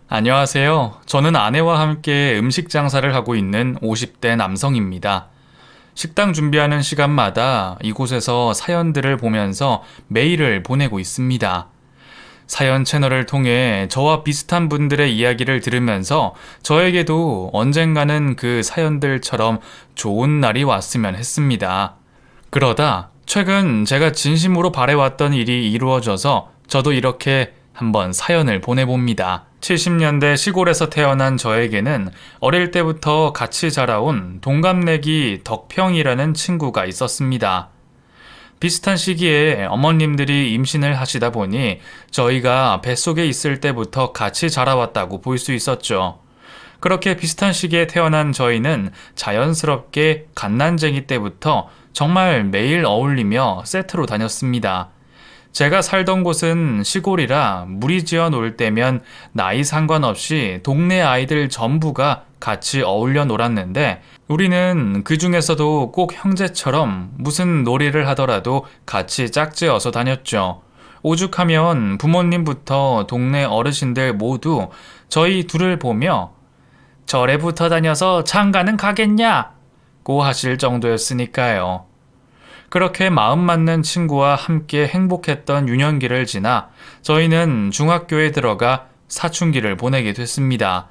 안녕하세요. 저는 아내와 함께 음식 장사를 하고 있는 50대 남성입니다. 식당 준비하는 시간마다 이곳에서 사연들을 보면서 메일을 보내고 있습니다. 사연 채널을 통해 저와 비슷한 분들의 이야기를 들으면서 저에게도 언젠가는 그 사연들처럼 좋은 날이 왔으면 했습니다. 그러다 최근 제가 진심으로 바래왔던 일이 이루어져서 저도 이렇게 한번 사연을 보내봅니다. 70년대 시골에서 태어난 저에게는 어릴 때부터 같이 자라온 동갑내기 덕평이라는 친구가 있었습니다. 비슷한 시기에 어머님들이 임신을 하시다 보니 저희가 뱃속에 있을 때부터 같이 자라왔다고 볼 수 있었죠. 그렇게 비슷한 시기에 태어난 저희는 자연스럽게 갓난쟁이 때부터 정말 매일 어울리며 세트로 다녔습니다. 제가 살던 곳은 시골이라 무리지어 놀 때면 나이 상관없이 동네 아이들 전부가 같이 어울려 놀았는데 우리는 그 중에서도 꼭 형제처럼 무슨 놀이를 하더라도 같이 짝지어서 다녔죠. 오죽하면 부모님부터 동네 어르신들 모두 저희 둘을 보며 절에 붙어 다녀서 장가는 가겠냐고 하실 정도였으니까요. 그렇게 마음 맞는 친구와 함께 행복했던 유년기를 지나 저희는 중학교에 들어가 사춘기를 보내게 됐습니다.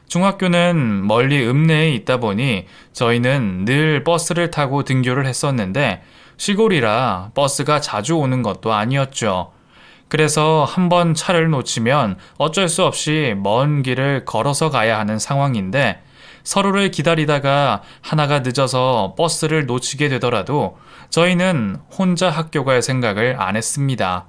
중학교는 멀리 읍내에 있다 보니 저희는 늘 버스를 타고 등교를 했었는데 시골이라 버스가 자주 오는 것도 아니었죠. 그래서 한번 차를 놓치면 어쩔 수 없이 먼 길을 걸어서 가야 하는 상황인데 서로를 기다리다가 하나가 늦어서 버스를 놓치게 되더라도 저희는 혼자 학교 갈 생각을 안 했습니다.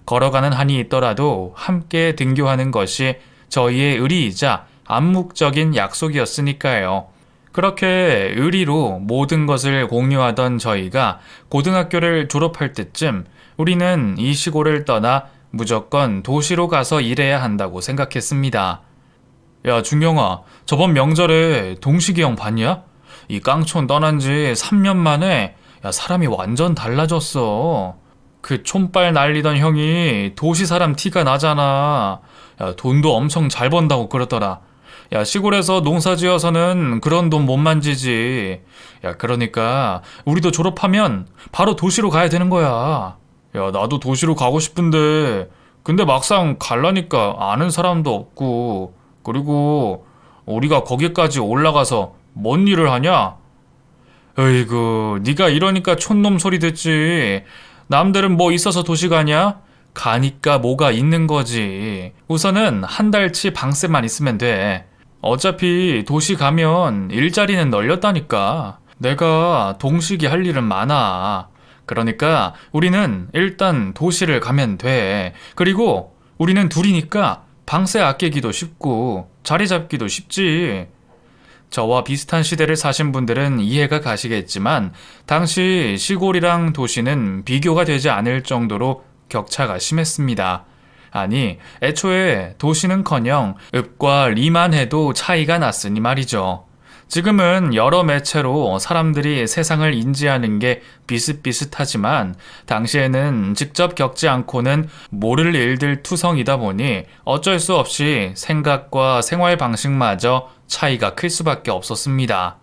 걸어가는 한이 있더라도 함께 등교하는 것이 저희의 의리이자 암묵적인 약속이었으니까요. 그렇게 의리로 모든 것을 공유하던 저희가 고등학교를 졸업할 때쯤 우리는 이 시골을 떠나 무조건 도시로 가서 일해야 한다고 생각했습니다. 야, 준경아, 저번 명절에 동식이 형 봤냐? 이 깡촌 떠난 지 3년 만에 야, 사람이 완전 달라졌어. 그 촌발 날리던 형이 도시 사람 티가 나잖아. 야, 돈도 엄청 잘 번다고 그러더라. 야, 시골에서 농사 지어서는 그런 돈 못 만지지. 야, 그러니까 우리도 졸업하면 바로 도시로 가야 되는 거야. 야, 나도 도시로 가고 싶은데 근데 막상 갈라니까 아는 사람도 없고 그리고 우리가 거기까지 올라가서 뭔 일을 하냐? 어이구, 네가 이러니까 촌놈 소리 듣지. 남들은 뭐 있어서 도시 가냐? 가니까 뭐가 있는 거지. 우선은 한 달치 방세만 있으면 돼. 어차피 도시 가면 일자리는 널렸다니까. 내가 동식이 할 일은 많아. 그러니까 우리는 일단 도시를 가면 돼. 그리고 우리는 둘이니까 방세 아끼기도 쉽고 자리 잡기도 쉽지. 저와 비슷한 시대를 사신 분들은 이해가 가시겠지만 당시 시골이랑 도시는 비교가 되지 않을 정도로 격차가 심했습니다. 아니, 애초에 도시는커녕 읍과 리만 해도 차이가 났으니 말이죠. 지금은 여러 매체로 사람들이 세상을 인지하는 게 비슷비슷하지만 당시에는 직접 겪지 않고는 모를 일들 투성이다 보니 어쩔 수 없이 생각과 생활 방식마저 차이가 클 수밖에 없었습니다.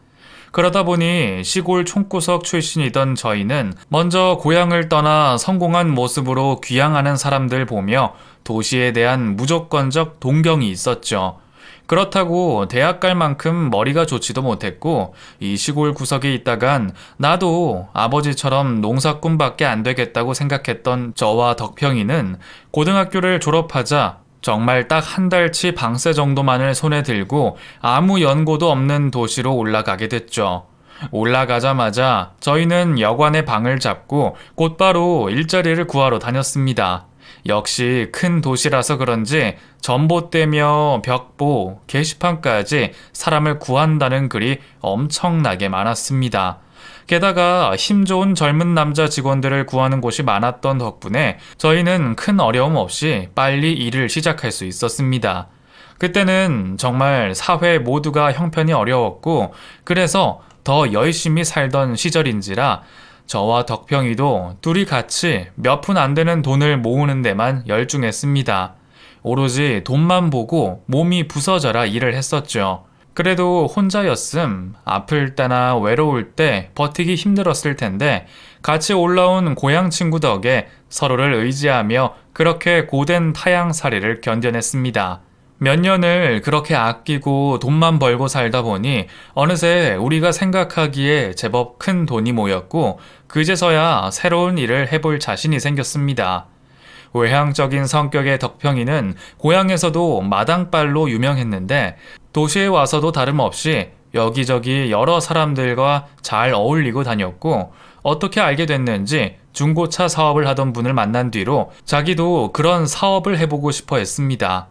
그러다 보니 시골 촌구석 출신이던 저희는 먼저 고향을 떠나 성공한 모습으로 귀향하는 사람들 보며 도시에 대한 무조건적 동경이 있었죠. 그렇다고 대학 갈 만큼 머리가 좋지도 못했고 이 시골 구석에 있다간 나도 아버지처럼 농사꾼밖에 안 되겠다고 생각했던 저와 덕평이는 고등학교를 졸업하자 정말 딱 한 달치 방세 정도만을 손에 들고 아무 연고도 없는 도시로 올라가게 됐죠. 올라가자마자 저희는 여관의 방을 잡고 곧바로 일자리를 구하러 다녔습니다. 역시 큰 도시라서 그런지 전봇대며 벽보, 게시판까지 사람을 구한다는 글이 엄청나게 많았습니다. 게다가 힘 좋은 젊은 남자 직원들을 구하는 곳이 많았던 덕분에 저희는 큰 어려움 없이 빨리 일을 시작할 수 있었습니다. 그때는 정말 사회 모두가 형편이 어려웠고 그래서 더 열심히 살던 시절인지라 저와 덕평이도 둘이 같이 몇 푼 안 되는 돈을 모으는 데만 열중했습니다. 오로지 돈만 보고 몸이 부서져라 일을 했었죠. 그래도 혼자였음, 아플 때나 외로울 때 버티기 힘들었을 텐데 같이 올라온 고향 친구 덕에 서로를 의지하며 그렇게 고된 타향살이를 견뎌냈습니다. 몇 년을 그렇게 아끼고 돈만 벌고 살다 보니 어느새 우리가 생각하기에 제법 큰 돈이 모였고 그제서야 새로운 일을 해볼 자신이 생겼습니다. 외향적인 성격의 덕평이는 고향에서도 마당발로 유명했는데 도시에 와서도 다름없이 여기저기 여러 사람들과 잘 어울리고 다녔고 어떻게 알게 됐는지 중고차 사업을 하던 분을 만난 뒤로 자기도 그런 사업을 해보고 싶어 했습니다.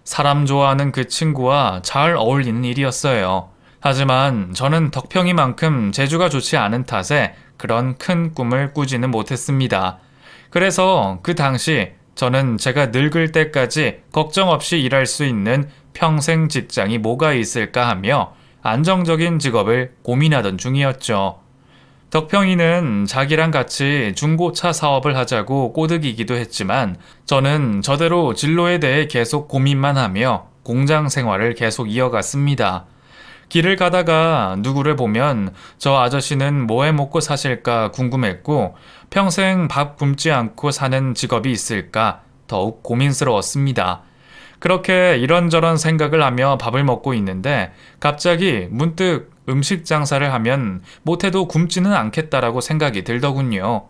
사람 좋아하는 그 친구와 잘 어울리는 일이었어요. 하지만 저는 덕평이만큼 재주가 좋지 않은 탓에 그런 큰 꿈을 꾸지는 못했습니다. 그래서 그 당시 저는 제가 늙을 때까지 걱정 없이 일할 수 있는 평생 직장이 뭐가 있을까 하며 안정적인 직업을 고민하던 중이었죠. 덕평이는 자기랑 같이 중고차 사업을 하자고 꼬드기기도 했지만 저는 저대로 진로에 대해 계속 고민만 하며 공장 생활을 계속 이어갔습니다. 길을 가다가 누구를 보면 저 아저씨는 뭐 해 먹고 사실까 궁금했고 평생 밥 굶지 않고 사는 직업이 있을까 더욱 고민스러웠습니다. 그렇게 이런저런 생각을 하며 밥을 먹고 있는데 갑자기 문득 음식 장사를 하면 못해도 굶지는 않겠다라고 생각이 들더군요.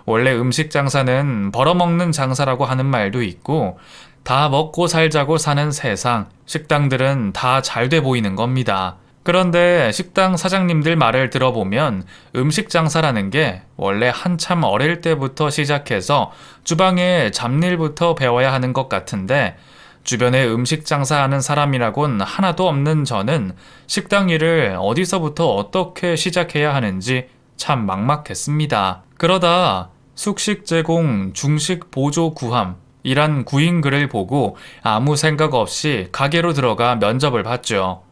원래 음식 장사는 벌어먹는 장사라고 하는 말도 있고 다 먹고 살자고 사는 세상, 식당들은 다 잘 돼 보이는 겁니다. 그런데 식당 사장님들 말을 들어보면 음식 장사라는 게 원래 한참 어릴 때부터 시작해서 주방의 잡일부터 배워야 하는 것 같은데 주변에 음식 장사하는 사람이라곤 하나도 없는 저는 식당 일을 어디서부터 어떻게 시작해야 하는지 참 막막했습니다. 그러다 숙식 제공, 중식 보조 구함 이란 구인 글을 보고 아무 생각 없이 가게로 들어가 면접을 봤죠.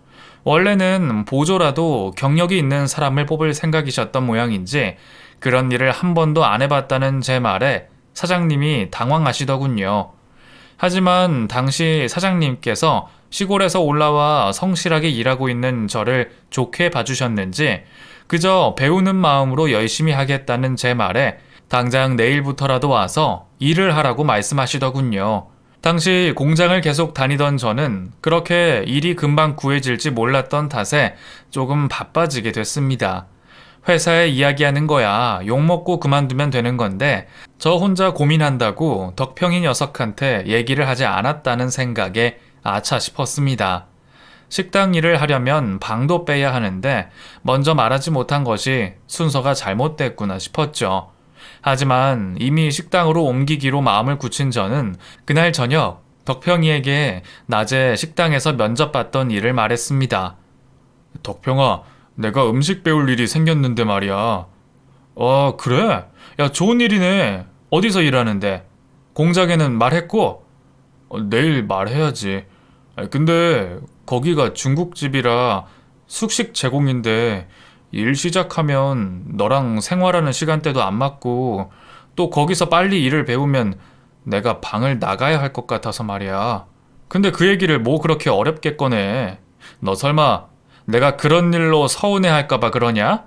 원래는 보조라도 경력이 있는 사람을 뽑을 생각이셨던 모양인지 그런 일을 한 번도 안 해봤다는 제 말에 사장님이 당황하시더군요. 하지만 당시 사장님께서 시골에서 올라와 성실하게 일하고 있는 저를 좋게 봐주셨는지 그저 배우는 마음으로 열심히 하겠다는 제 말에 당장 내일부터라도 와서 일을 하라고 말씀하시더군요. 당시 공장을 계속 다니던 저는 그렇게 일이 금방 구해질지 몰랐던 탓에 조금 바빠지게 됐습니다. 회사에 이야기하는 거야 욕먹고 그만두면 되는 건데 저 혼자 고민한다고 덕평이 녀석한테 얘기를 하지 않았다는 생각에 아차 싶었습니다. 식당 일을 하려면 방도 빼야 하는데 먼저 말하지 못한 것이 순서가 잘못됐구나 싶었죠. 하지만 이미 식당으로 옮기기로 마음을 굳힌 저는 그날 저녁 덕평이에게 낮에 식당에서 면접봤던 일을 말했습니다. 덕평아, 내가 음식 배울 일이 생겼는데 말이야. 아, 그래? 야, 좋은 일이네. 어디서 일하는데? 공장에는 말했고? 내일 말해야지. 근데 거기가 중국집이라 숙식 제공인데 일 시작하면 너랑 생활하는 시간대도 안 맞고 또 거기서 빨리 일을 배우면 내가 방을 나가야 할 것 같아서 말이야. 근데 그 얘기를 뭐 그렇게 어렵게 꺼내? 너 설마 내가 그런 일로 서운해 할까봐 그러냐?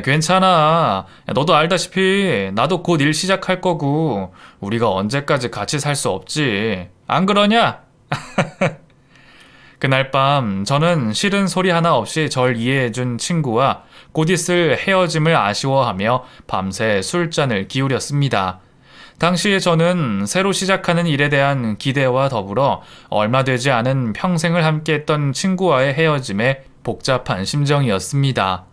괜찮아. 너도 알다시피 나도 곧 일 시작할 거고 우리가 언제까지 같이 살 수 없지. 안 그러냐? 그날 밤 저는 싫은 소리 하나 없이 절 이해해준 친구와 곧 있을 헤어짐을 아쉬워하며 밤새 술잔을 기울였습니다. 당시에 저는 새로 시작하는 일에 대한 기대와 더불어 얼마 되지 않은 평생을 함께했던 친구와의 헤어짐에 복잡한 심정이었습니다.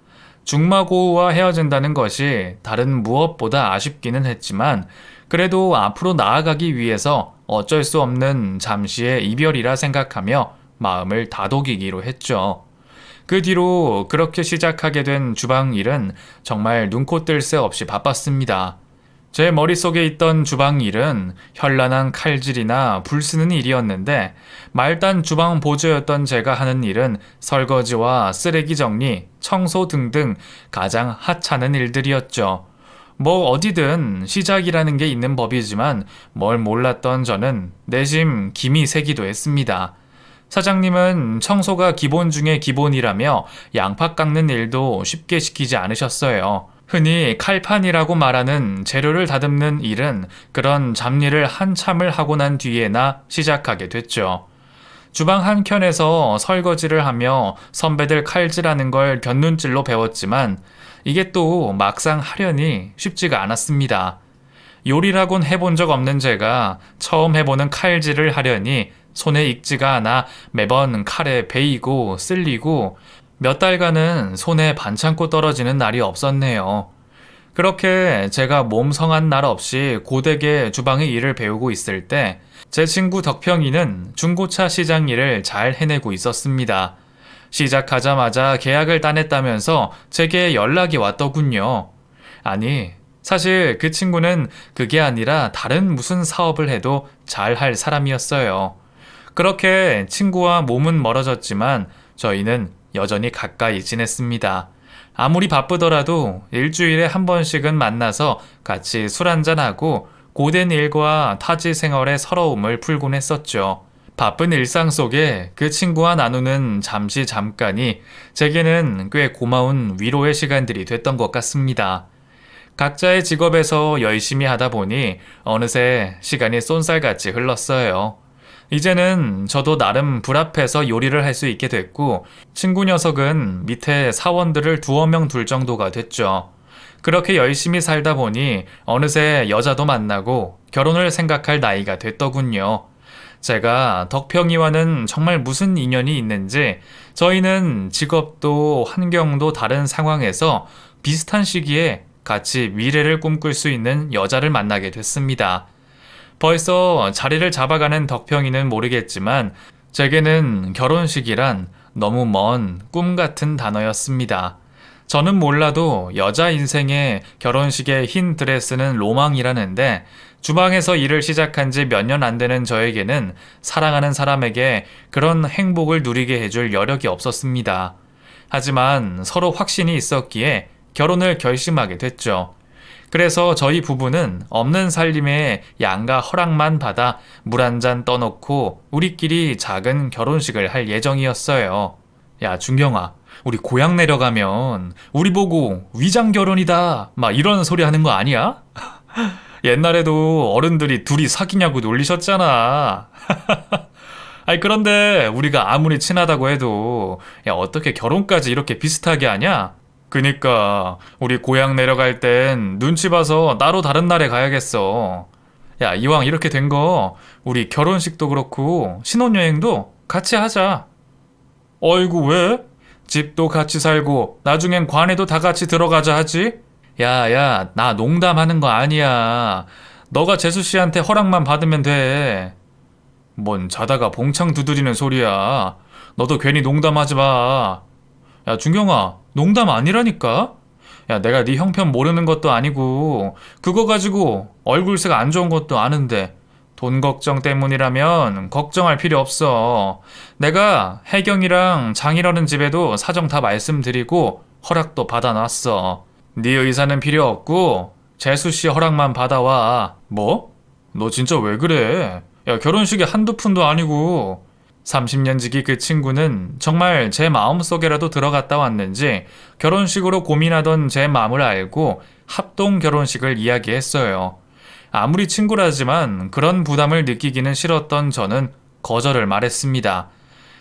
중마고우와 헤어진다는 것이 다른 무엇보다 아쉽기는 했지만 그래도 앞으로 나아가기 위해서 어쩔 수 없는 잠시의 이별이라 생각하며 마음을 다독이기로 했죠. 그 뒤로 그렇게 시작하게 된 주방 일은 정말 눈코 뜰 새 없이 바빴습니다. 제 머릿속에 있던 주방 일은 현란한 칼질이나 불 쓰는 일이었는데 말단 주방 보조였던 제가 하는 일은 설거지와 쓰레기 정리, 청소 등등 가장 하찮은 일들이었죠. 뭐 어디든 시작이라는 게 있는 법이지만 뭘 몰랐던 저는 내심 김이 새기도 했습니다. 사장님은 청소가 기본 중에 기본이라며 양파 깎는 일도 쉽게 시키지 않으셨어요. 흔히 칼판이라고 말하는 재료를 다듬는 일은 그런 잡일을 한참을 하고 난 뒤에나 시작하게 됐죠. 주방 한켠에서 설거지를 하며 선배들 칼질하는 걸 곁눈질로 배웠지만 이게 또 막상 하려니 쉽지가 않았습니다. 요리라곤 해본 적 없는 제가 처음 해보는 칼질을 하려니 손에 익지가 않아 매번 칼에 베이고 쓸리고 몇 달간은 손에 반창고 떨어지는 날이 없었네요. 그렇게 제가 몸 성한 날 없이 고되게 주방의 일을 배우고 있을 때 제 친구 덕평이는 중고차 시장 일을 잘 해내고 있었습니다. 시작하자마자 계약을 따냈다면서 제게 연락이 왔더군요. 아니, 사실 그 친구는 그게 아니라 다른 무슨 사업을 해도 잘할 사람이었어요. 그렇게 친구와 몸은 멀어졌지만 저희는 여전히 가까이 지냈습니다. 아무리 바쁘더라도 일주일에 한 번씩은 만나서 같이 술 한잔하고 고된 일과 타지 생활의 서러움을 풀곤 했었죠. 바쁜 일상 속에 그 친구와 나누는 잠깐이 제게는 꽤 고마운 위로의 시간들이 됐던 것 같습니다. 각자의 직업에서 열심히 하다 보니 어느새 시간이 쏜살같이 흘렀어요. 이제는 저도 나름 불합해서 요리를 할 수 있게 됐고 친구 녀석은 밑에 사원들을 2명 둘 정도가 됐죠. 그렇게 열심히 살다 보니 어느새 여자도 만나고 결혼을 생각할 나이가 됐더군요. 제가 덕평이와는 정말 무슨 인연이 있는지 저희는 직업도 환경도 다른 상황에서 비슷한 시기에 같이 미래를 꿈꿀 수 있는 여자를 만나게 됐습니다. 벌써 자리를 잡아가는 덕평이는 모르겠지만 제게는 결혼식이란 너무 먼 꿈 같은 단어였습니다. 저는 몰라도 여자 인생에 결혼식의 흰 드레스는 로망이라는데 주방에서 일을 시작한 지 몇 년 안 되는 저에게는 사랑하는 사람에게 그런 행복을 누리게 해줄 여력이 없었습니다. 하지만 서로 확신이 있었기에 결혼을 결심하게 됐죠. 그래서 저희 부부는 없는 살림에 양가 허락만 받아 물 한 잔 떠놓고 우리끼리 작은 결혼식을 할 예정이었어요. 야, 준경아, 우리 고향 내려가면 우리 보고 위장 결혼이다 막 이런 소리 하는 거 아니야? 옛날에도 어른들이 둘이 사귀냐고 놀리셨잖아. 아니 그런데 우리가 아무리 친하다고 해도 야 어떻게 결혼까지 이렇게 비슷하게 하냐? 그니까 우리 고향 내려갈 땐 눈치 봐서 따로 다른 날에 가야겠어. 야 이왕 이렇게 된 거 우리 결혼식도 그렇고 신혼여행도 같이 하자. 어이구 왜? 집도 같이 살고 나중엔 관에도 다 같이 들어가자 하지? 야야 나 농담하는 거 아니야. 너가 재수 씨한테 허락만 받으면 돼. 뭔 자다가 봉창 두드리는 소리야. 너도 괜히 농담하지 마. 야 준경아 농담 아니라니까? 야 내가 네 형편 모르는 것도 아니고 그거 가지고 얼굴색 안 좋은 것도 아는데 돈 걱정 때문이라면 걱정할 필요 없어. 내가 혜경이랑 장이라는 집에도 사정 다 말씀드리고 허락도 받아놨어. 네 의사는 필요 없고 재수씨 허락만 받아와. 뭐? 너 진짜 왜 그래? 야 결혼식이 한두 푼도 아니고. 30년 지기 그 친구는 정말 제 마음속에라도 들어갔다 왔는지 결혼식으로 고민하던 제 마음을 알고 합동 결혼식을 이야기했어요. 아무리 친구라지만 그런 부담을 느끼기는 싫었던 저는 거절을 말했습니다.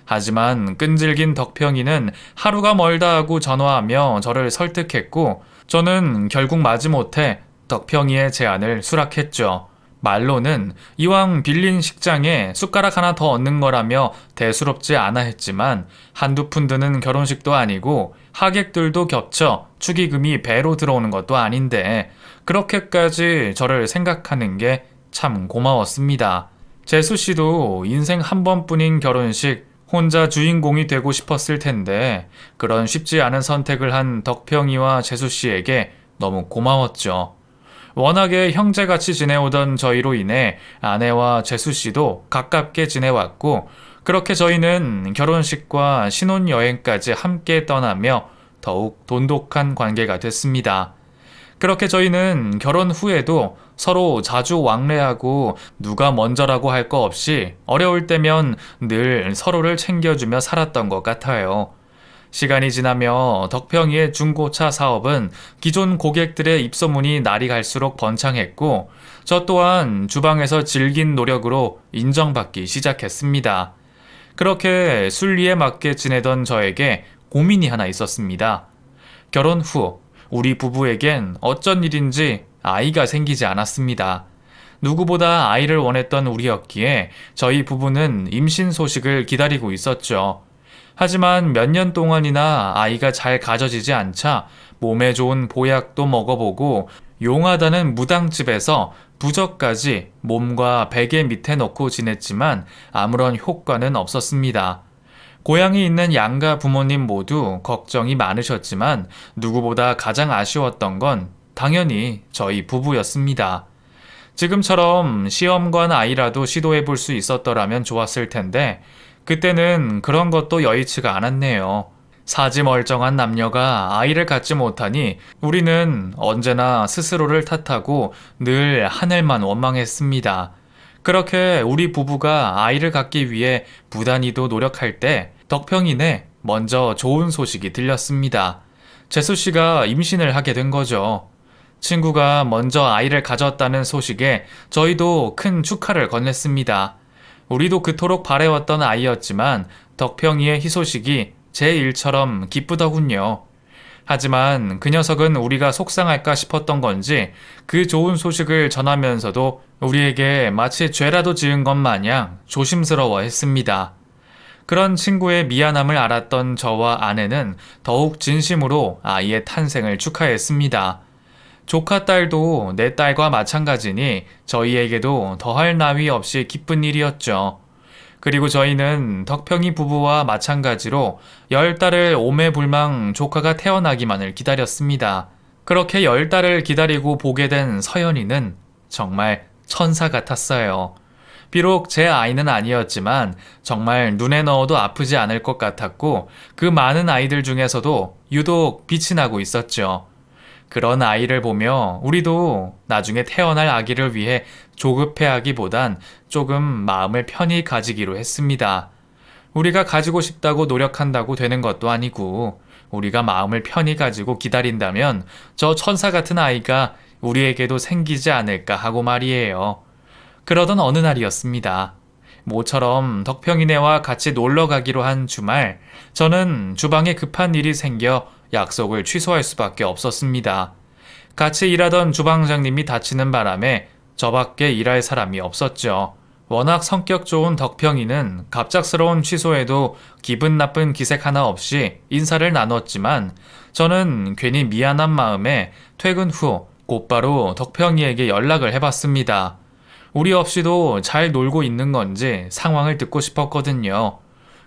하지만 끈질긴 덕평이는 하루가 멀다 하고 전화하며 저를 설득했고 저는 결국 마지못해 덕평이의 제안을 수락했죠. 말로는 이왕 빌린 식장에 숟가락 하나 더 얻는 거라며 대수롭지 않아 했지만 한두 푼 드는 결혼식도 아니고 하객들도 겹쳐 축의금이 배로 들어오는 것도 아닌데 그렇게까지 저를 생각하는 게 참 고마웠습니다. 재수 씨도 인생 한 번뿐인 결혼식 혼자 주인공이 되고 싶었을 텐데 그런 쉽지 않은 선택을 한 덕평이와 재수 씨에게 너무 고마웠죠. 워낙에 형제같이 지내오던 저희로 인해 아내와 재수 씨도 가깝게 지내왔고 그렇게 저희는 결혼식과 신혼여행까지 함께 떠나며 더욱 돈독한 관계가 됐습니다. 그렇게 저희는 결혼 후에도 서로 자주 왕래하고 누가 먼저라고 할 거 없이 어려울 때면 늘 서로를 챙겨주며 살았던 것 같아요. 시간이 지나며 덕평이의 중고차 사업은 기존 고객들의 입소문이 날이 갈수록 번창했고, 저 또한 주방에서 질긴 노력으로 인정받기 시작했습니다. 그렇게 순리에 맞게 지내던 저에게 고민이 하나 있었습니다. 결혼 후 우리 부부에겐 어쩐 일인지 아이가 생기지 않았습니다. 누구보다 아이를 원했던 우리였기에 저희 부부는 임신 소식을 기다리고 있었죠. 하지만 몇 년 동안이나 아이가 잘 가져지지 않자 몸에 좋은 보약도 먹어보고 용하다는 무당집에서 부적까지 몸과 베개 밑에 넣고 지냈지만 아무런 효과는 없었습니다. 고향에 있는 양가 부모님 모두 걱정이 많으셨지만 누구보다 가장 아쉬웠던 건 당연히 저희 부부였습니다. 지금처럼 시험관 아이라도 시도해 볼 수 있었더라면 좋았을 텐데 그때는 그런 것도 여의치가 않았네요. 사지 멀쩡한 남녀가 아이를 갖지 못하니 우리는 언제나 스스로를 탓하고 늘 하늘만 원망했습니다. 그렇게 우리 부부가 아이를 갖기 위해 부단히도 노력할 때 덕평이네 먼저 좋은 소식이 들렸습니다. 재수 씨가 임신을 하게 된 거죠. 친구가 먼저 아이를 가졌다는 소식에 저희도 큰 축하를 건넸습니다. 우리도 그토록 바래왔던 아이였지만 덕평이의 희소식이 제 일처럼 기쁘더군요. 하지만 그 녀석은 우리가 속상할까 싶었던 건지 그 좋은 소식을 전하면서도 우리에게 마치 죄라도 지은 것 마냥 조심스러워 했습니다. 그런 친구의 미안함을 알았던 저와 아내는 더욱 진심으로 아이의 탄생을 축하했습니다. 조카 딸도 내 딸과 마찬가지니 저희에게도 더할 나위 없이 기쁜 일이었죠. 그리고 저희는 덕평이 부부와 마찬가지로 10달을 오매불망 조카가 태어나기만을 기다렸습니다. 그렇게 10달을 기다리고 보게 된 서연이는 정말 천사 같았어요. 비록 제 아이는 아니었지만 정말 눈에 넣어도 아프지 않을 것 같았고 그 많은 아이들 중에서도 유독 빛이 나고 있었죠. 그런 아이를 보며 우리도 나중에 태어날 아기를 위해 조급해하기보단 조금 마음을 편히 가지기로 했습니다. 우리가 가지고 싶다고 노력한다고 되는 것도 아니고 우리가 마음을 편히 가지고 기다린다면 저 천사 같은 아이가 우리에게도 생기지 않을까 하고 말이에요. 그러던 어느 날이었습니다. 모처럼 덕평이네와 같이 놀러 가기로 한 주말, 저는 주방에 급한 일이 생겨 약속을 취소할 수밖에 없었습니다. 같이 일하던 주방장님이 다치는 바람에 저밖에 일할 사람이 없었죠. 워낙 성격 좋은 덕평이는 갑작스러운 취소에도 기분 나쁜 기색 하나 없이 인사를 나눴지만 저는 괜히 미안한 마음에 퇴근 후 곧바로 덕평이에게 연락을 해봤습니다. 우리 없이도 잘 놀고 있는 건지 상황을 듣고 싶었거든요.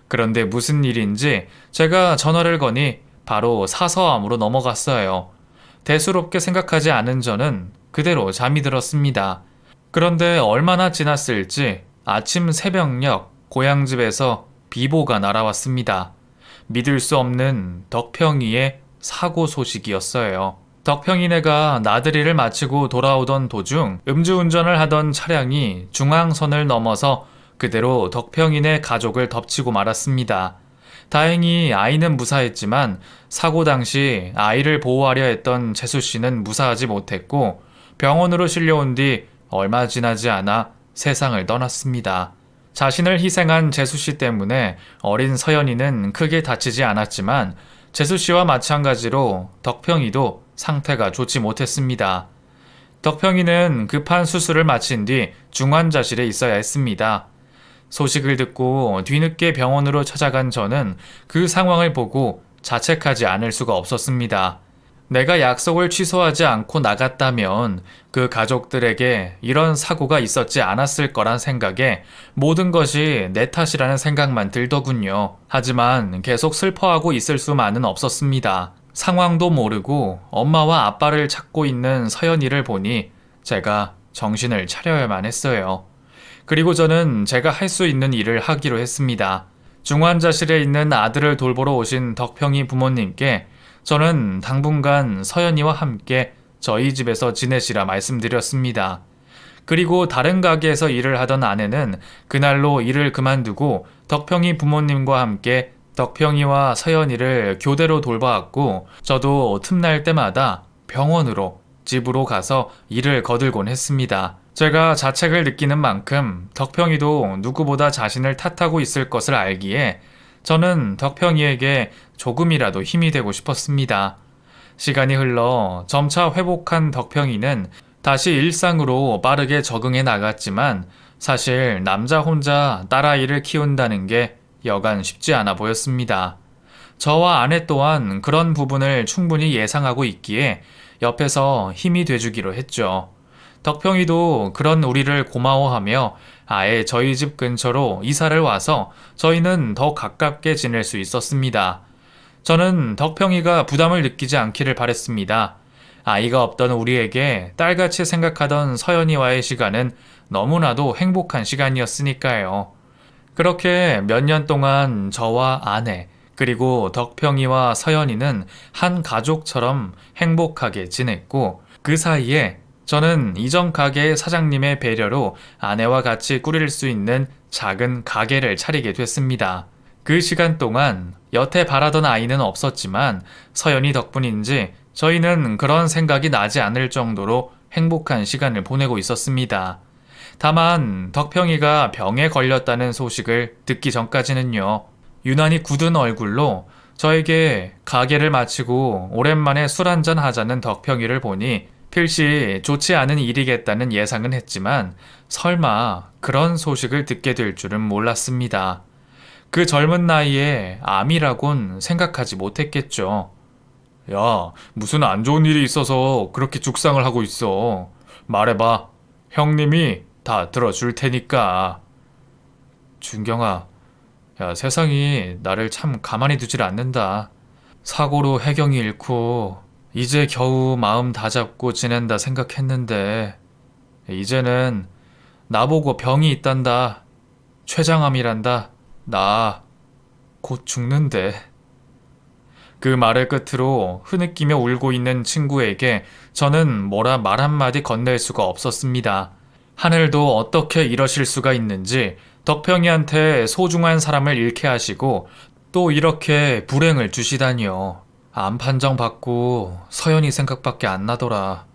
그런데 무슨 일인지 제가 전화를 거니 바로 사서함으로 넘어갔어요. 대수롭게 생각하지 않은 저는 그대로 잠이 들었습니다. 그런데 얼마나 지났을지 아침 새벽녘 고향집에서 비보가 날아왔습니다. 믿을 수 없는 덕평이의 사고 소식이었어요. 덕평이네가 나들이를 마치고 돌아오던 도중 음주운전을 하던 차량이 중앙선을 넘어서 그대로 덕평이네 가족을 덮치고 말았습니다. 다행히 아이는 무사했지만 사고 당시 아이를 보호하려 했던 재수 씨는 무사하지 못했고 병원으로 실려온 뒤 얼마 지나지 않아 세상을 떠났습니다. 자신을 희생한 재수 씨 때문에 어린 서연이는 크게 다치지 않았지만 재수 씨와 마찬가지로 덕평이도 상태가 좋지 못했습니다. 덕평이는 급한 수술을 마친 뒤 중환자실에 있어야 했습니다. 소식을 듣고 뒤늦게 병원으로 찾아간 저는 그 상황을 보고 자책하지 않을 수가 없었습니다. 내가 약속을 취소하지 않고 나갔다면 그 가족들에게 이런 사고가 있었지 않았을 거란 생각에 모든 것이 내 탓이라는 생각만 들더군요. 하지만 계속 슬퍼하고 있을 수만은 없었습니다. 상황도 모르고 엄마와 아빠를 찾고 있는 서연이를 보니 제가 정신을 차려야만 했어요. 그리고 저는 제가 할 수 있는 일을 하기로 했습니다. 중환자실에 있는 아들을 돌보러 오신 덕평이 부모님께 저는 당분간 서연이와 함께 저희 집에서 지내시라 말씀드렸습니다. 그리고 다른 가게에서 일을 하던 아내는 그날로 일을 그만두고 덕평이 부모님과 함께 덕평이와 서연이를 교대로 돌봐왔고, 저도 틈날 때마다 병원으로, 집으로 가서 일을 거들곤 했습니다. 제가 자책을 느끼는 만큼 덕평이도 누구보다 자신을 탓하고 있을 것을 알기에 저는 덕평이에게 조금이라도 힘이 되고 싶었습니다. 시간이 흘러 점차 회복한 덕평이는 다시 일상으로 빠르게 적응해 나갔지만, 사실 남자 혼자 딸아이를 키운다는 게 여간 쉽지 않아 보였습니다. 저와 아내 또한 그런 부분을 충분히 예상하고 있기에 옆에서 힘이 돼주기로 했죠. 덕평이도 그런 우리를 고마워하며 아예 저희 집 근처로 이사를 와서 저희는 더 가깝게 지낼 수 있었습니다. 저는 덕평이가 부담을 느끼지 않기를 바랬습니다. 아이가 없던 우리에게 딸같이 생각하던 서연이와의 시간은 너무나도 행복한 시간이었으니까요. 그렇게 몇 년 동안 저와 아내, 그리고 덕평이와 서연이는 한 가족처럼 행복하게 지냈고, 그 사이에 저는 이전 가게 사장님의 배려로 아내와 같이 꾸릴 수 있는 작은 가게를 차리게 됐습니다. 그 시간 동안 여태 바라던 아이는 없었지만 서연이 덕분인지 저희는 그런 생각이 나지 않을 정도로 행복한 시간을 보내고 있었습니다. 다만 덕평이가 병에 걸렸다는 소식을 듣기 전까지는요, 유난히 굳은 얼굴로 저에게 가게를 마치고 오랜만에 술 한잔 하자는 덕평이를 보니 필시 좋지 않은 일이겠다는 예상은 했지만 설마 그런 소식을 듣게 될 줄은 몰랐습니다. 그 젊은 나이에 암이라곤 생각하지 못했겠죠. 야, 무슨 안 좋은 일이 있어서 그렇게 죽상을 하고 있어. 말해봐. 형님이 다 들어줄 테니까. 준경아, 야, 세상이 나를 참 가만히 두질 않는다. 사고로 혜경이 잃고 이제 겨우 마음 다잡고 지낸다 생각했는데 이제는 나보고 병이 있단다. 췌장암이란다. 나 곧 죽는데. 그 말을 끝으로 흐느끼며 울고 있는 친구에게 저는 뭐라 말 한마디 건넬 수가 없었습니다. 하늘도 어떻게 이러실 수가 있는지 덕평이한테 소중한 사람을 잃게 하시고 또 이렇게 불행을 주시다니요. 암 판정 받고 서연이 생각밖에 안 나더라.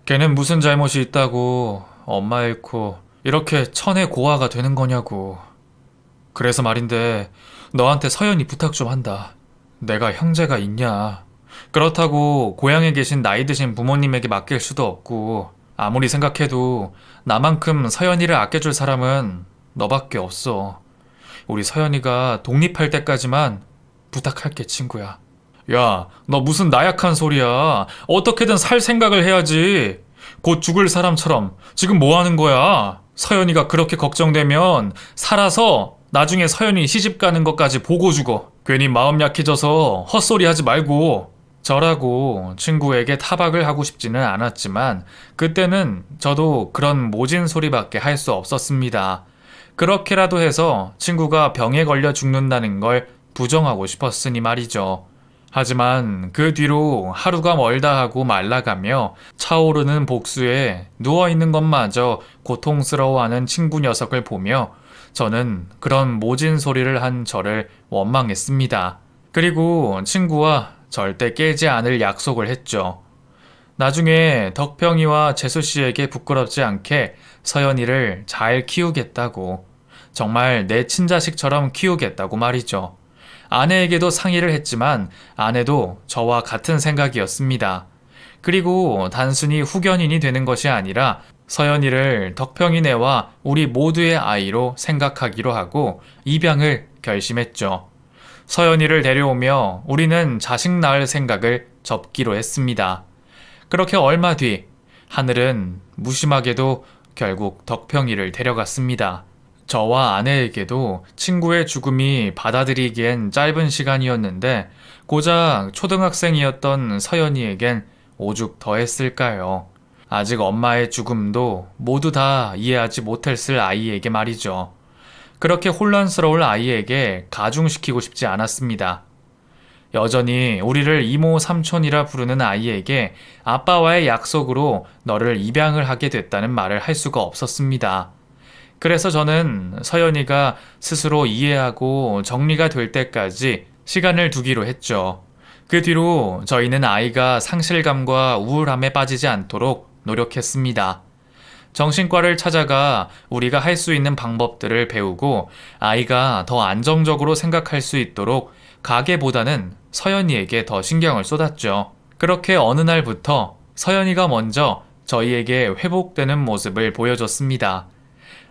걔는 무슨 잘못이 있다고 엄마 잃고 이렇게 천의 고아가 되는 거냐고. 그래서 말인데 너한테 서연이 부탁 좀 한다. 내가 형제가 있냐. 그렇다고 고향에 계신 나이 드신 부모님에게 맡길 수도 없고, 아무리 생각해도 나만큼 서연이를 아껴줄 사람은 너밖에 없어. 우리 서연이가 독립할 때까지만 부탁할게, 친구야. 야, 너 무슨 나약한 소리야. 어떻게든 살 생각을 해야지. 곧 죽을 사람처럼 지금 뭐 하는 거야? 서연이가 그렇게 걱정되면 살아서 나중에 서연이 시집 가는 것까지 보고 죽어. 괜히 마음 약해져서 헛소리 하지 말고. 저라고 친구에게 타박을 하고 싶지는 않았지만 그때는 저도 그런 모진 소리밖에 할 수 없었습니다. 그렇게라도 해서 친구가 병에 걸려 죽는다는 걸 부정하고 싶었으니 말이죠. 하지만 그 뒤로 하루가 멀다 하고 말라가며 차오르는 복수에 누워있는 것마저 고통스러워하는 친구 녀석을 보며 저는 그런 모진 소리를 한 저를 원망했습니다. 그리고 친구와 절대 깨지 않을 약속을 했죠. 나중에 덕평이와 재수씨에게 부끄럽지 않게 서연이를 잘 키우겠다고, 정말 내 친자식처럼 키우겠다고 말이죠. 아내에게도 상의를 했지만 아내도 저와 같은 생각이었습니다. 그리고 단순히 후견인이 되는 것이 아니라 서연이를 덕평이네와 우리 모두의 아이로 생각하기로 하고 입양을 결심했죠. 서연이를 데려오며 우리는 자식 낳을 생각을 접기로 했습니다. 그렇게 얼마 뒤 하늘은 무심하게도 결국 덕평이를 데려갔습니다. 저와 아내에게도 친구의 죽음이 받아들이기엔 짧은 시간이었는데 고작 초등학생이었던 서연이에겐 오죽 더했을까요? 아직 엄마의 죽음도 모두 다 이해하지 못했을 아이에게 말이죠. 그렇게 혼란스러울 아이에게 가중시키고 싶지 않았습니다. 여전히 우리를 이모 삼촌이라 부르는 아이에게 아빠와의 약속으로 너를 입양을 하게 됐다는 말을 할 수가 없었습니다. 그래서 저는 서연이가 스스로 이해하고 정리가 될 때까지 시간을 두기로 했죠. 그 뒤로 저희는 아이가 상실감과 우울함에 빠지지 않도록 노력했습니다. 정신과를 찾아가 우리가 할 수 있는 방법들을 배우고 아이가 더 안정적으로 생각할 수 있도록 가게보다는 서연이에게 더 신경을 쏟았죠. 그렇게 어느 날부터 서연이가 먼저 저희에게 회복되는 모습을 보여줬습니다.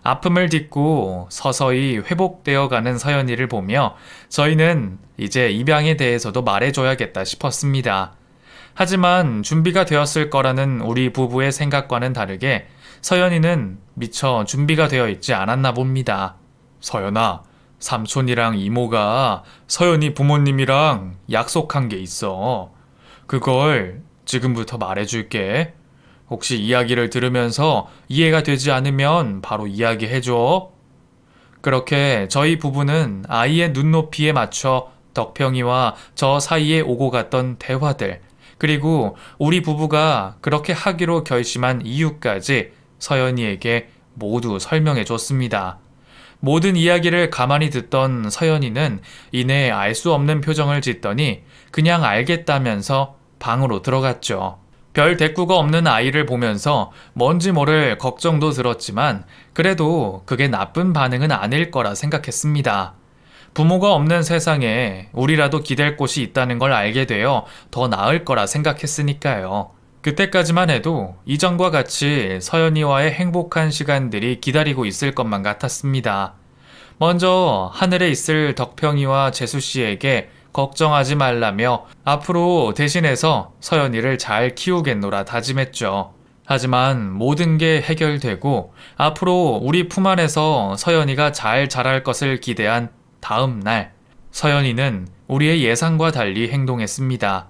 아픔을 딛고 서서히 회복되어 가는 서연이를 보며 저희는 이제 입양에 대해서도 말해줘야겠다 싶었습니다. 하지만 준비가 되었을 거라는 우리 부부의 생각과는 다르게 서연이는 미처 준비가 되어 있지 않았나 봅니다. 서연아, 삼촌이랑 이모가 서연이 부모님이랑 약속한 게 있어. 그걸 지금부터 말해줄게. 혹시 이야기를 들으면서 이해가 되지 않으면 바로 이야기해줘. 그렇게 저희 부부는 아이의 눈높이에 맞춰 덕평이와 저 사이에 오고 갔던 대화들, 그리고 우리 부부가 그렇게 하기로 결심한 이유까지 서연이에게 모두 설명해 줬습니다. 모든 이야기를 가만히 듣던 서연이는 이내 알 수 없는 표정을 짓더니 그냥 알겠다면서 방으로 들어갔죠. 별 대꾸가 없는 아이를 보면서 뭔지 모를 걱정도 들었지만 그래도 그게 나쁜 반응은 아닐 거라 생각했습니다. 부모가 없는 세상에 우리라도 기댈 곳이 있다는 걸 알게 되어 더 나을 거라 생각했으니까요. 그때까지만 해도 이전과 같이 서연이와의 행복한 시간들이 기다리고 있을 것만 같았습니다. 먼저 하늘에 있을 덕평이와 재수씨에게 걱정하지 말라며 앞으로 대신해서 서연이를 잘 키우겠노라 다짐했죠. 하지만 모든 게 해결되고 앞으로 우리 품 안에서 서연이가 잘 자랄 것을 기대한 다음 날, 서연이는 우리의 예상과 달리 행동했습니다.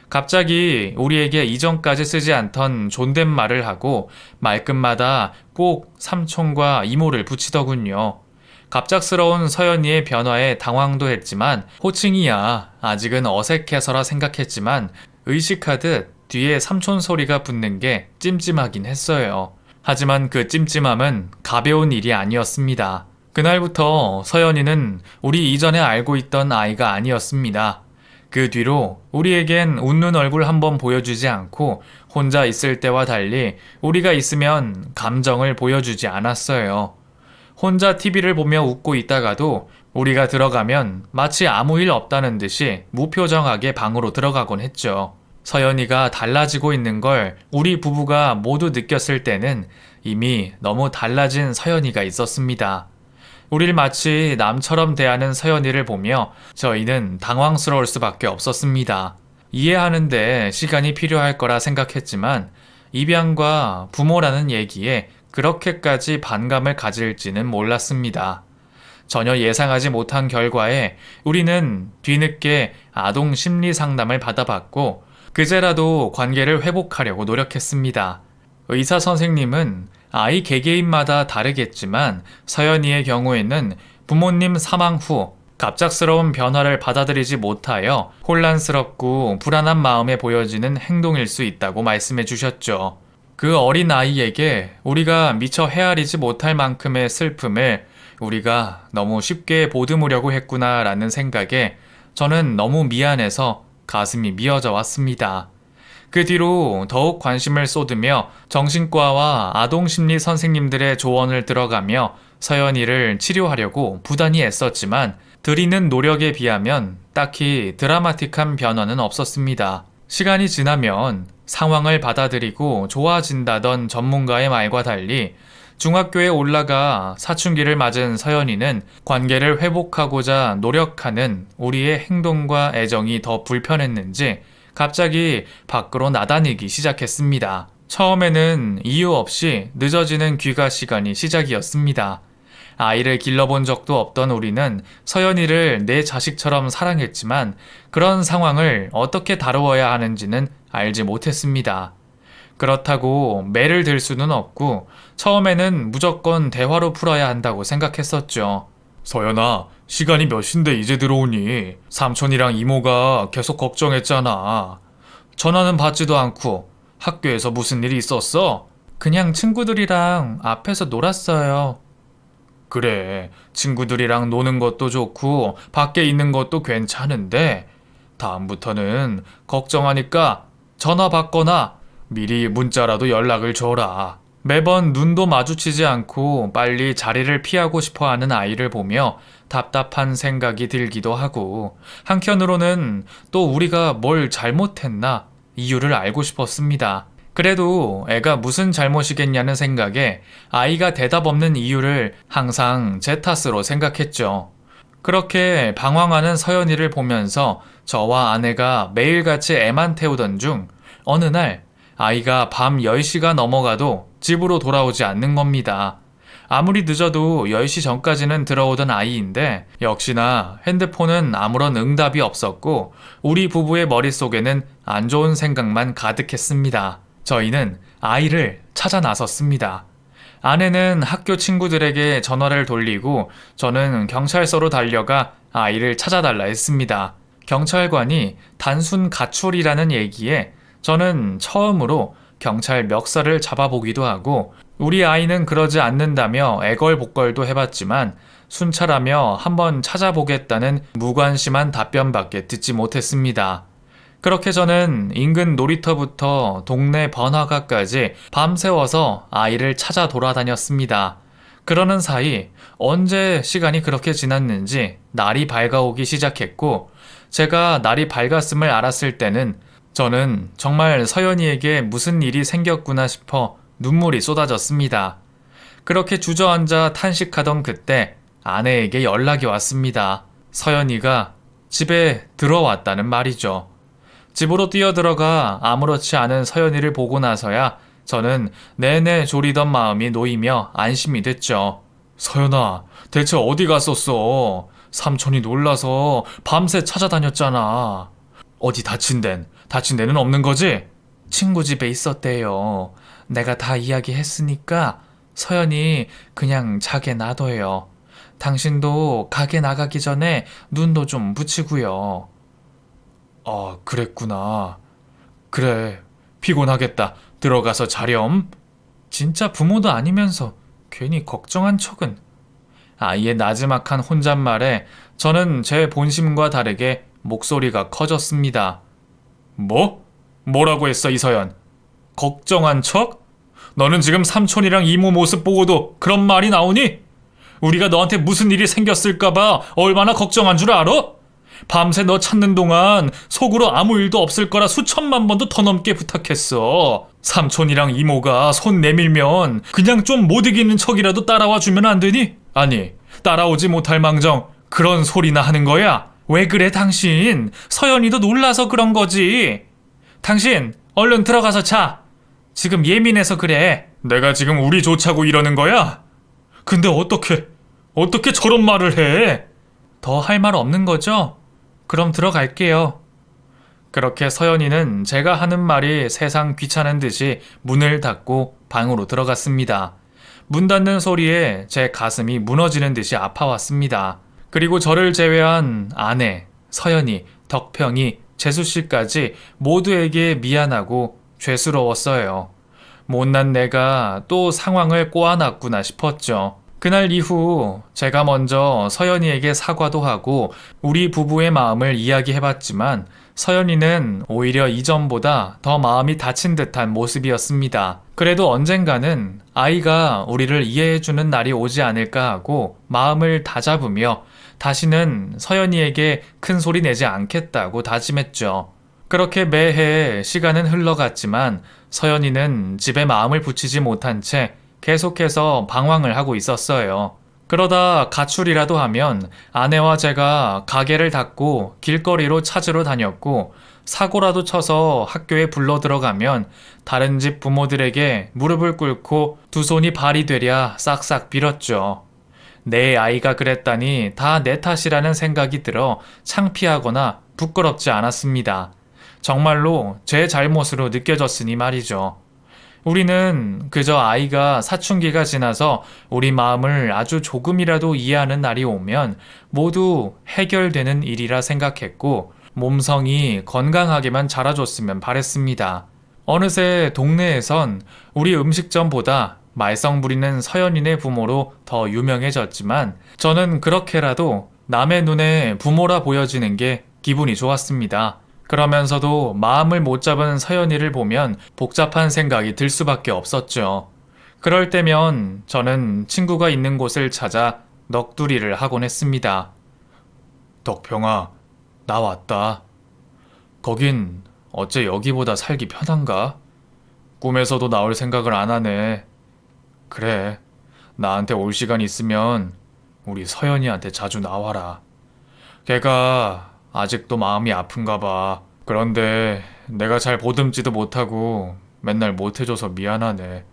갑자기 우리에게 이전까지 쓰지 않던 존댓말을 하고 말끝마다 꼭 삼촌과 이모를 붙이더군요. 갑작스러운 서연이의 변화에 당황도 했지만 호칭이야 아직은 어색해서라 생각했지만 의식하듯 뒤에 삼촌 소리가 붙는 게 찜찜하긴 했어요. 하지만 그 찜찜함은 가벼운 일이 아니었습니다. 그날부터 서연이는 우리 이전에 알고 있던 아이가 아니었습니다. 그 뒤로 우리에겐 웃는 얼굴 한번 보여주지 않고 혼자 있을 때와 달리 우리가 있으면 감정을 보여주지 않았어요. 혼자 TV를 보며 웃고 있다가도 우리가 들어가면 마치 아무 일 없다는 듯이 무표정하게 방으로 들어가곤 했죠. 서연이가 달라지고 있는 걸 우리 부부가 모두 느꼈을 때는 이미 너무 달라진 서연이가 있었습니다. 우릴 마치 남처럼 대하는 서연이를 보며 저희는 당황스러울 수밖에 없었습니다. 이해하는데 시간이 필요할 거라 생각했지만 입양과 부모라는 얘기에 그렇게까지 반감을 가질지는 몰랐습니다. 전혀 예상하지 못한 결과에 우리는 뒤늦게 아동 심리 상담을 받아봤고 그제라도 관계를 회복하려고 노력했습니다. 의사 선생님은 아이 개개인마다 다르겠지만 서연이의 경우에는 부모님 사망 후 갑작스러운 변화를 받아들이지 못하여 혼란스럽고 불안한 마음에 보여지는 행동일 수 있다고 말씀해 주셨죠. 그 어린 아이에게 우리가 미처 헤아리지 못할 만큼의 슬픔을 우리가 너무 쉽게 보듬으려고 했구나라는 생각에 저는 너무 미안해서 가슴이 미어져 왔습니다. 그 뒤로 더욱 관심을 쏟으며 정신과와 아동심리 선생님들의 조언을 들어가며 서연이를 치료하려고 부단히 애썼지만 들이는 노력에 비하면 딱히 드라마틱한 변화는 없었습니다. 시간이 지나면 상황을 받아들이고 좋아진다던 전문가의 말과 달리 중학교에 올라가 사춘기를 맞은 서연이는 관계를 회복하고자 노력하는 우리의 행동과 애정이 더 불편했는지 갑자기 밖으로 나다니기 시작했습니다. 처음에는 이유 없이 늦어지는 귀가 시간이 시작이었습니다. 아이를 길러본 적도 없던 우리는 서연이를 내 자식처럼 사랑했지만 그런 상황을 어떻게 다루어야 하는지는 알지 못했습니다. 그렇다고 매를 들 수는 없고 처음에는 무조건 대화로 풀어야 한다고 생각했었죠. 서연아, 시간이 몇 시인데 이제 들어오니? 삼촌이랑 이모가 계속 걱정했잖아. 전화는 받지도 않고 학교에서 무슨 일이 있었어? 그냥 친구들이랑 앞에서 놀았어요. 그래, 친구들이랑 노는 것도 좋고 밖에 있는 것도 괜찮은데 다음부터는 걱정하니까 전화 받거나 미리 문자라도 연락을 줘라. 매번 눈도 마주치지 않고 빨리 자리를 피하고 싶어 하는 아이를 보며 답답한 생각이 들기도 하고, 한편으로는 또 우리가 뭘 잘못했나 이유를 알고 싶었습니다. 그래도 애가 무슨 잘못이겠냐는 생각에 아이가 대답 없는 이유를 항상 제 탓으로 생각했죠. 그렇게 방황하는 서연이를 보면서 저와 아내가 매일같이 애만 태우던 중 어느 날 아이가 밤 10시가 넘어가도 집으로 돌아오지 않는 겁니다. 아무리 늦어도 10시 전까지는 들어오던 아이인데 역시나 핸드폰은 아무런 응답이 없었고 우리 부부의 머릿속에는 안 좋은 생각만 가득했습니다. 저희는 아이를 찾아 나섰습니다. 아내는 학교 친구들에게 전화를 돌리고 저는 경찰서로 달려가 아이를 찾아달라 했습니다. 경찰관이 단순 가출이라는 얘기에 저는 처음으로 경찰 멱살을 잡아보기도 하고 우리 아이는 그러지 않는다며 애걸복걸도 해봤지만 순찰하며 한번 찾아보겠다는 무관심한 답변밖에 듣지 못했습니다. 그렇게 저는 인근 놀이터부터 동네 번화가까지 밤새워서 아이를 찾아 돌아다녔습니다. 그러는 사이 언제 시간이 그렇게 지났는지 날이 밝아오기 시작했고 제가 날이 밝았음을 알았을 때는 저는 정말 서연이에게 무슨 일이 생겼구나 싶어 눈물이 쏟아졌습니다. 그렇게 주저앉아 탄식하던 그때 아내에게 연락이 왔습니다. 서연이가 집에 들어왔다는 말이죠. 집으로 뛰어들어가 아무렇지 않은 서연이를 보고 나서야 저는 내내 졸이던 마음이 놓이며 안심이 됐죠. 서연아, 대체 어디 갔었어? 삼촌이 놀라서 밤새 찾아다녔잖아. 어디 다친 데는 없는 거지? 친구 집에 있었대요. 내가 다 이야기했으니까 서연이 그냥 자게 놔둬요. 당신도 가게 나가기 전에 눈도 좀 붙이고요. 아, 그랬구나. 그래, 피곤하겠다. 들어가서 자렴. 진짜 부모도 아니면서 괜히 걱정한 척은. 아이의 나지막한 혼잣말에 저는 제 본심과 다르게 목소리가 커졌습니다. 뭐? 뭐라고 했어, 이서연? 걱정한 척? 너는 지금 삼촌이랑 이모 모습 보고도 그런 말이 나오니? 우리가 너한테 무슨 일이 생겼을까봐 얼마나 걱정한 줄 알아? 밤새 너 찾는 동안 속으로 아무 일도 없을 거라 수천만 번도 더 넘게 부탁했어. 삼촌이랑 이모가 손 내밀면 그냥 좀 못 이기는 척이라도 따라와 주면 안 되니? 아니, 따라오지 못할 망정 그런 소리나 하는 거야? 왜 그래 당신? 서연이도 놀라서 그런 거지. 당신 얼른 들어가서 자. 지금 예민해서 그래. 내가 지금 우리 좋자고 이러는 거야? 근데 어떻게 저런 말을 해? 더 할 말 없는 거죠? 그럼 들어갈게요. 그렇게 서연이는 제가 하는 말이 세상 귀찮은 듯이 문을 닫고 방으로 들어갔습니다. 문 닫는 소리에 제 가슴이 무너지는 듯이 아파왔습니다. 그리고 저를 제외한 아내, 서연이, 덕평이, 재수씨까지 모두에게 미안하고 죄스러웠어요. 못난 내가 또 상황을 꼬아놨구나 싶었죠. 그날 이후 제가 먼저 서연이에게 사과도 하고 우리 부부의 마음을 이야기해봤지만 서연이는 오히려 이전보다 더 마음이 다친 듯한 모습이었습니다. 그래도 언젠가는 아이가 우리를 이해해주는 날이 오지 않을까 하고 마음을 다잡으며 다시는 서연이에게 큰 소리 내지 않겠다고 다짐했죠. 그렇게 매해 시간은 흘러갔지만 서연이는 집에 마음을 붙이지 못한 채 계속해서 방황을 하고 있었어요. 그러다 가출이라도 하면 아내와 제가 가게를 닫고 길거리로 찾으러 다녔고 사고라도 쳐서 학교에 불러 들어가면 다른 집 부모들에게 무릎을 꿇고 두 손이 발이 되랴 싹싹 빌었죠. 내 아이가 그랬다니 다 내 탓이라는 생각이 들어 창피하거나 부끄럽지 않았습니다. 정말로 제 잘못으로 느껴졌으니 말이죠. 우리는 그저 아이가 사춘기가 지나서 우리 마음을 아주 조금이라도 이해하는 날이 오면 모두 해결되는 일이라 생각했고 몸성이 건강하게만 자라줬으면 바랬습니다. 어느새 동네에선 우리 음식점보다 말썽 부리는 서연인의 부모로 더 유명해졌지만 저는 그렇게라도 남의 눈에 부모라 보여지는 게 기분이 좋았습니다. 그러면서도 마음을 못 잡은 서연이를 보면 복잡한 생각이 들 수밖에 없었죠. 그럴 때면 저는 친구가 있는 곳을 찾아 넋두리를 하곤 했습니다. 덕평아, 나 왔다. 거긴 어째 여기보다 살기 편한가? 꿈에서도 나올 생각을 안 하네. 그래, 나한테 올 시간 있으면 우리 서연이한테 자주 나와라. 걔가 아직도 마음이 아픈가 봐. 그런데 내가 잘 보듬지도 못하고 맨날 못해줘서 미안하네.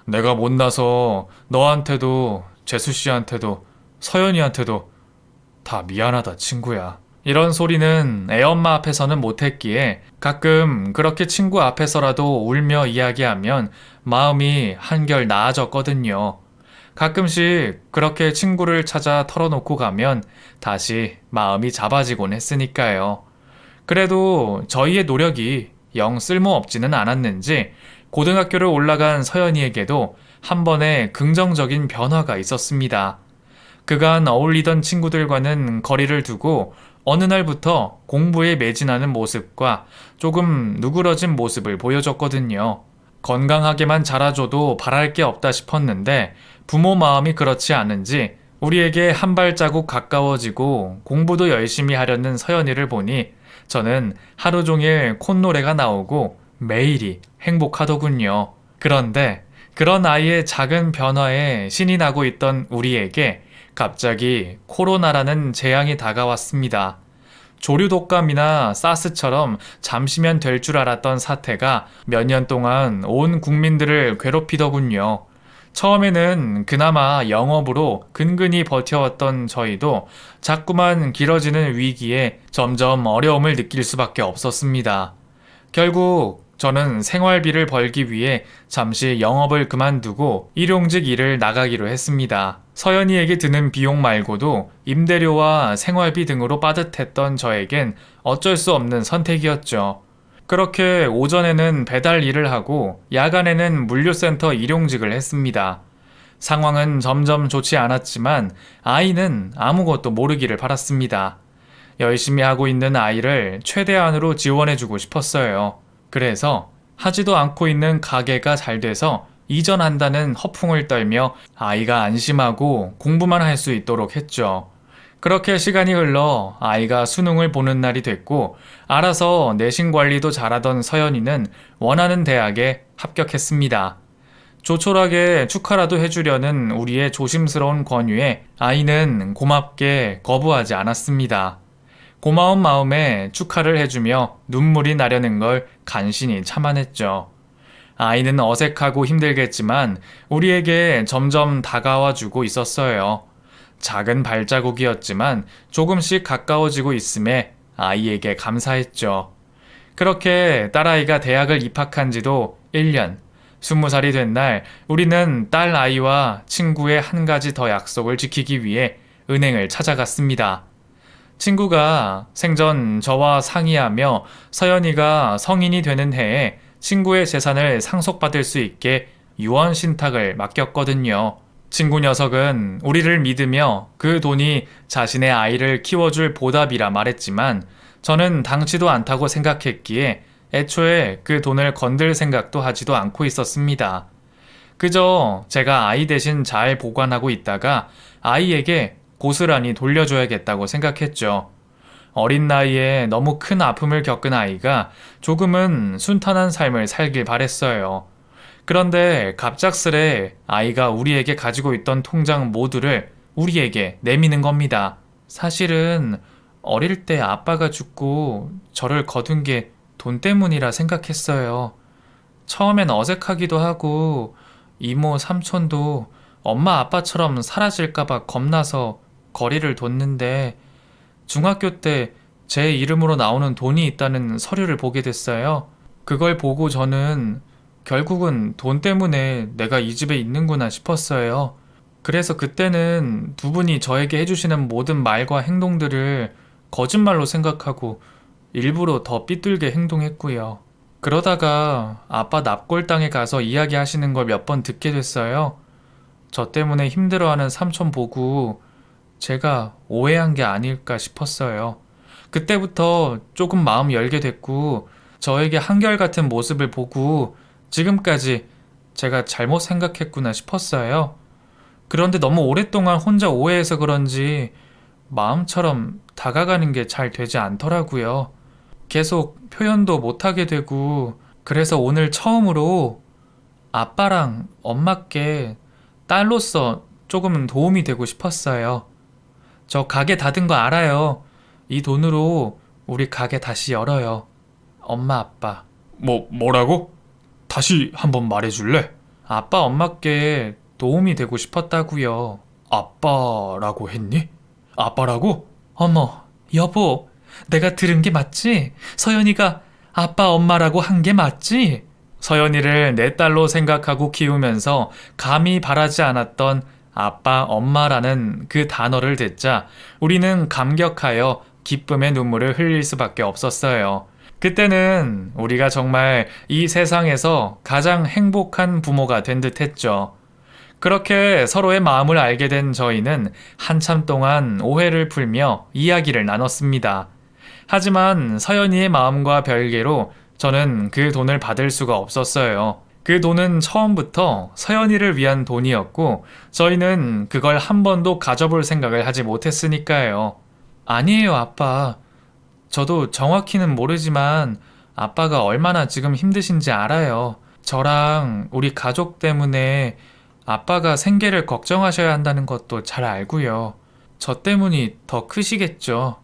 내가 못나서 너한테도 재수 씨한테도 서연이한테도 다 미안하다 친구야. 이런 소리는 애엄마 앞에서는 못했기에 가끔 그렇게 친구 앞에서라도 울며 이야기하면 마음이 한결 나아졌거든요. 가끔씩 그렇게 친구를 찾아 털어놓고 가면 다시 마음이 잡아지곤 했으니까요. 그래도 저희의 노력이 영 쓸모없지는 않았는지 고등학교를 올라간 서연이에게도 한 번의 긍정적인 변화가 있었습니다. 그간 어울리던 친구들과는 거리를 두고 어느 날부터 공부에 매진하는 모습과 조금 누그러진 모습을 보여줬거든요. 건강하게만 자라줘도 바랄 게 없다 싶었는데 부모 마음이 그렇지 않은지 우리에게 한 발자국 가까워지고 공부도 열심히 하려는 서연이를 보니 저는 하루 종일 콧노래가 나오고 매일이 행복하더군요. 그런데 그런 아이의 작은 변화에 신이 나고 있던 우리에게 갑자기 코로나라는 재앙이 다가왔습니다. 조류 독감이나 사스처럼 잠시면 될 줄 알았던 사태가 몇 년 동안 온 국민들을 괴롭히더군요. 처음에는 그나마 영업으로 근근히 버텨왔던 저희도 자꾸만 길어지는 위기에 점점 어려움을 느낄 수밖에 없었습니다. 결국 저는 생활비를 벌기 위해 잠시 영업을 그만두고 일용직 일을 나가기로 했습니다. 서연이에게 드는 비용 말고도 임대료와 생활비 등으로 빠듯했던 저에겐 어쩔 수 없는 선택이었죠. 그렇게 오전에는 배달 일을 하고 야간에는 물류센터 일용직을 했습니다. 상황은 점점 좋지 않았지만 아이는 아무것도 모르기를 바랐습니다. 열심히 하고 있는 아이를 최대한으로 지원해주고 싶었어요. 그래서 하지도 않고 있는 가게가 잘 돼서 이전한다는 허풍을 떨며 아이가 안심하고 공부만 할 수 있도록 했죠. 그렇게 시간이 흘러 아이가 수능을 보는 날이 됐고 알아서 내신 관리도 잘하던 서연이는 원하는 대학에 합격했습니다. 조촐하게 축하라도 해주려는 우리의 조심스러운 권유에 아이는 고맙게 거부하지 않았습니다. 고마운 마음에 축하를 해주며 눈물이 나려는 걸 간신히 참아냈죠. 아이는 어색하고 힘들겠지만 우리에게 점점 다가와주고 있었어요. 작은 발자국이었지만 조금씩 가까워지고 있음에 아이에게 감사했죠. 그렇게 딸아이가 대학을 입학한 지도 1년, 20살이 된 날 우리는 딸 아이와 친구의 한 가지 더 약속을 지키기 위해 은행을 찾아갔습니다. 친구가 생전 저와 상의하며 서연이가 성인이 되는 해에 친구의 재산을 상속받을 수 있게 유언 신탁을 맡겼거든요. 친구 녀석은 우리를 믿으며 그 돈이 자신의 아이를 키워줄 보답이라 말했지만 저는 당치도 않다고 생각했기에 애초에 그 돈을 건들 생각도 하지도 않고 있었습니다. 그저 제가 아이 대신 잘 보관하고 있다가 아이에게 고스란히 돌려줘야겠다고 생각했죠. 어린 나이에 너무 큰 아픔을 겪은 아이가 조금은 순탄한 삶을 살길 바랬어요. 그런데 갑작스레 아이가 우리에게 가지고 있던 통장 모두를 우리에게 내미는 겁니다. 사실은 어릴 때 아빠가 죽고 저를 거둔 게 돈 때문이라 생각했어요. 처음엔 어색하기도 하고 이모 삼촌도 엄마 아빠처럼 사라질까봐 겁나서 거리를 뒀는데 중학교 때 제 이름으로 나오는 돈이 있다는 서류를 보게 됐어요. 그걸 보고 저는 결국은 돈 때문에 내가 이 집에 있는구나 싶었어요. 그래서 그때는 두 분이 저에게 해주시는 모든 말과 행동들을 거짓말로 생각하고 일부러 더 삐뚤게 행동했고요. 그러다가 아빠 납골당에 가서 이야기하시는 걸 몇 번 듣게 됐어요. 저 때문에 힘들어하는 삼촌 보고 제가 오해한 게 아닐까 싶었어요. 그때부터 조금 마음 열게 됐고 저에게 한결같은 모습을 보고 지금까지 제가 잘못 생각했구나 싶었어요. 그런데 너무 오랫동안 혼자 오해해서 그런지 마음처럼 다가가는 게 잘 되지 않더라고요. 계속 표현도 못하게 되고 그래서 오늘 처음으로 아빠랑 엄마께 딸로서 조금은 도움이 되고 싶었어요. 저 가게 닫은 거 알아요. 이 돈으로 우리 가게 다시 열어요. 엄마, 아빠. 뭐라고? 다시 한번 말해줄래? 아빠, 엄마께 도움이 되고 싶었다고요. 아빠라고 했니? 아빠라고? 어머, 여보, 내가 들은 게 맞지? 서연이가 아빠, 엄마라고 한 게 맞지? 서연이를 내 딸로 생각하고 키우면서 감히 바라지 않았던 아빠, 엄마라는 그 단어를 듣자 우리는 감격하여 기쁨의 눈물을 흘릴 수밖에 없었어요. 그때는 우리가 정말 이 세상에서 가장 행복한 부모가 된 듯 했죠. 그렇게 서로의 마음을 알게 된 저희는 한참 동안 오해를 풀며 이야기를 나눴습니다. 하지만 서연이의 마음과 별개로 저는 그 돈을 받을 수가 없었어요. 그 돈은 처음부터 서연이를 위한 돈이었고 저희는 그걸 한 번도 가져볼 생각을 하지 못했으니까요. 아니에요, 아빠. 저도 정확히는 모르지만 아빠가 얼마나 지금 힘드신지 알아요. 저랑 우리 가족 때문에 아빠가 생계를 걱정하셔야 한다는 것도 잘 알고요. 저 때문이 더 크시겠죠.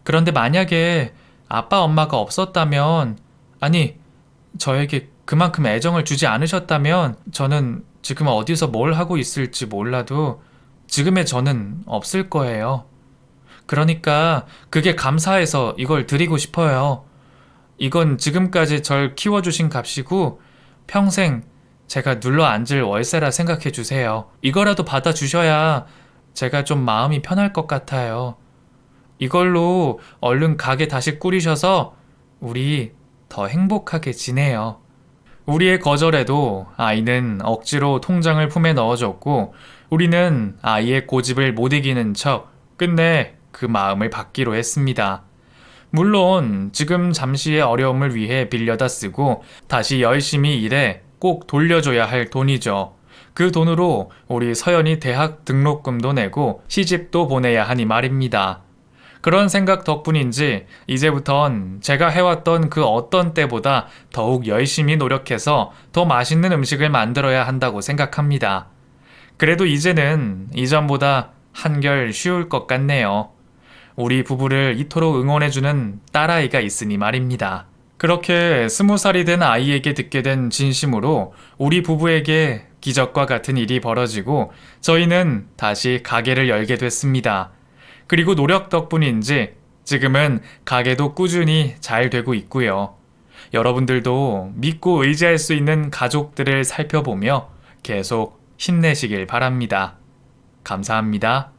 그런데 만약에 아빠 엄마가 없었다면, 아니, 저에게 그만큼 애정을 주지 않으셨다면 저는 지금 어디서 뭘 하고 있을지 몰라도 지금의 저는 없을 거예요. 그러니까 그게 감사해서 이걸 드리고 싶어요. 이건 지금까지 절 키워주신 값이고 평생 제가 눌러 앉을 월세라 생각해 주세요. 이거라도 받아주셔야 제가 좀 마음이 편할 것 같아요. 이걸로 얼른 가게 다시 꾸리셔서 우리 더 행복하게 지내요. 우리의 거절에도 아이는 억지로 통장을 품에 넣어줬고 우리는 아이의 고집을 못 이기는 척 끝내 그 마음을 받기로 했습니다. 물론 지금 잠시의 어려움을 위해 빌려다 쓰고 다시 열심히 일해 꼭 돌려줘야 할 돈이죠. 그 돈으로 우리 서연이 대학 등록금도 내고 시집도 보내야 하니 말입니다. 그런 생각 덕분인지 이제부턴 제가 해왔던 그 어떤 때보다 더욱 열심히 노력해서 더 맛있는 음식을 만들어야 한다고 생각합니다. 그래도 이제는 이전보다 한결 쉬울 것 같네요. 우리 부부를 이토록 응원해주는 딸아이가 있으니 말입니다. 그렇게 20살이 된 아이에게 듣게 된 진심으로 우리 부부에게 기적과 같은 일이 벌어지고 저희는 다시 가게를 열게 됐습니다. 그리고 노력 덕분인지 지금은 가게도 꾸준히 잘 되고 있고요. 여러분들도 믿고 의지할 수 있는 가족들을 살펴보며 계속 힘내시길 바랍니다. 감사합니다.